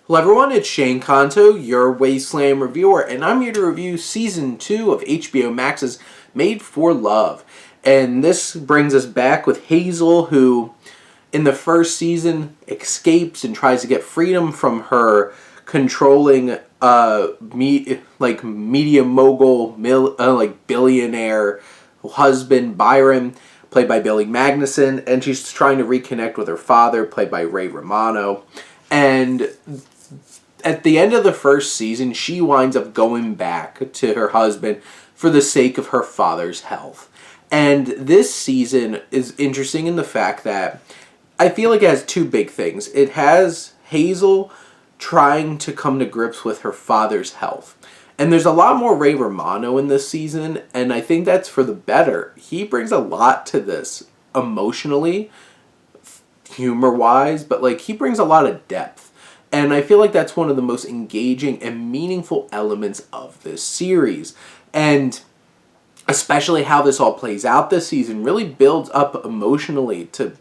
Hello everyone, it's Shane Kanto, your Wasteland reviewer, and I'm here to review Season 2 of HBO Max's Made for Love. And this brings us back with Hazel, who in the first season escapes and tries to get freedom from her controlling media mogul, billionaire husband, Byron, played by Billy Magnussen, and she's trying to reconnect with her father, played by Romano. And at the end of the first season, she winds up going back to her husband for the sake of her father's health. And this season is interesting in the fact that I feel like it has two big things. It has Hazel trying to come to grips with her father's health. And there's a lot more Romano in this season, and I think that's for the better. He brings a lot to this emotionally, humor-wise, but he brings a lot of depth. And I feel like that's one of the most engaging and meaningful elements of this series. And especially how this all plays out this season really builds up emotionally to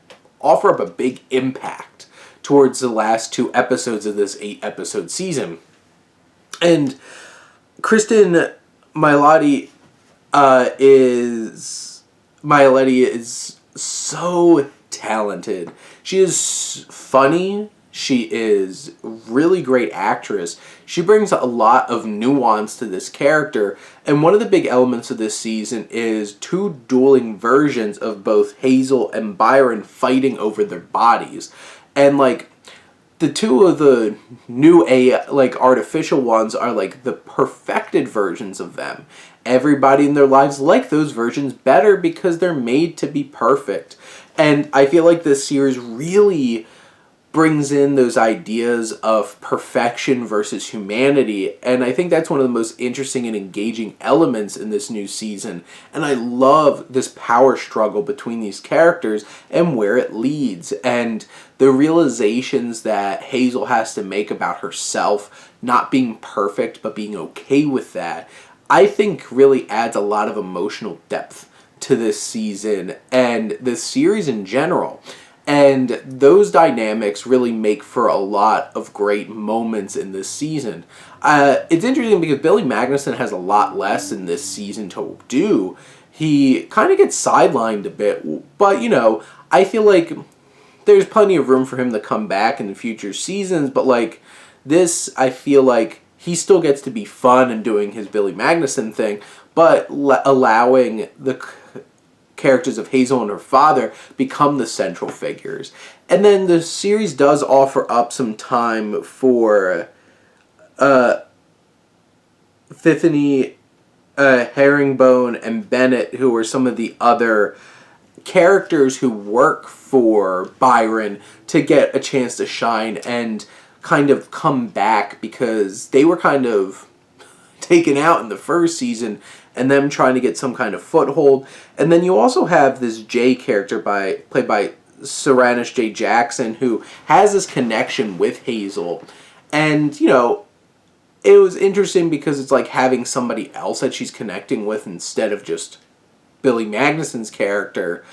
offer up a big impact towards the last 2 episodes of this 8-episode season. And Cristin Milioti is so talented. She is funny. She is a really great actress. She brings a lot of nuance to this character. And one of the big elements of this season is 2 dueling versions of both Hazel and Byron fighting over their bodies. And the 2 of the new artificial ones are the perfected versions of them. Everybody in their lives like those versions better because they're made to be perfect. And I feel like this series really brings in those ideas of perfection versus humanity, and I think that's one of the most interesting and engaging elements in this new season. And I love this power struggle between these characters and where it leads, and the realizations that Hazel has to make about herself not being perfect but being okay with that, I think really adds a lot of emotional depth to this season and this series in general. And those dynamics really make for a lot of great moments in this season. It's interesting because Billy Magnussen has a lot less in this season to do. He kind of gets sidelined a bit, but I feel like there's plenty of room for him to come back in the future seasons, but this, I feel like he still gets to be fun and doing his Billy Magnussen thing, but allowing the characters of Hazel and her father become the central figures. And then the series does offer up some time for Tiffany, Herringbone, and Bennett, who are some of the other characters who work for Byron, to get a chance to shine and kind of come back because they were kind of taken out in the first season and them trying to get some kind of foothold. And then you also have this Jay character played by Sarunas J. Jackson, who has this connection with Hazel. And, it was interesting because it's having somebody else that she's connecting with instead of just Billy Magnussen's character.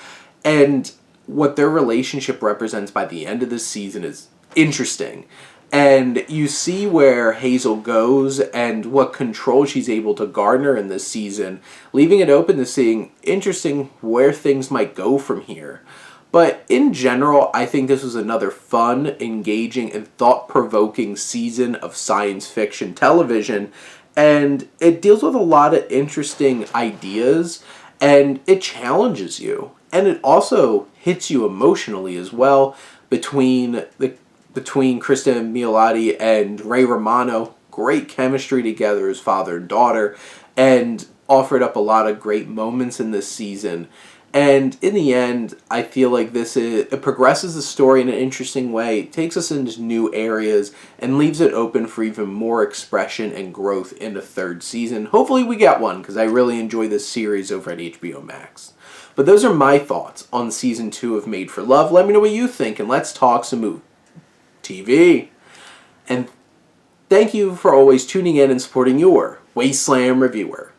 And what their relationship represents by the end of this season is interesting. And you see where Hazel goes and what control she's able to garner in this season, leaving it open to seeing interesting where things might go from here. But in general, I think this was another fun, engaging, and thought-provoking season of science fiction television. And it deals with a lot of interesting ideas, and it challenges you. And it also hits you emotionally as well between Cristin Milioti and Romano. Great chemistry together as father and daughter, and offered up a lot of great moments in this season. And in the end, I feel like it progresses the story in an interesting way, takes us into new areas, and leaves it open for even more expression and growth in the 3rd season. Hopefully we get one, because I really enjoy this series over at HBO Max. But those are my thoughts on Season 2 of Made for Love. Let me know what you think, and let's talk some movies. TV. And thank you for always tuning in and supporting your Wasteland reviewer.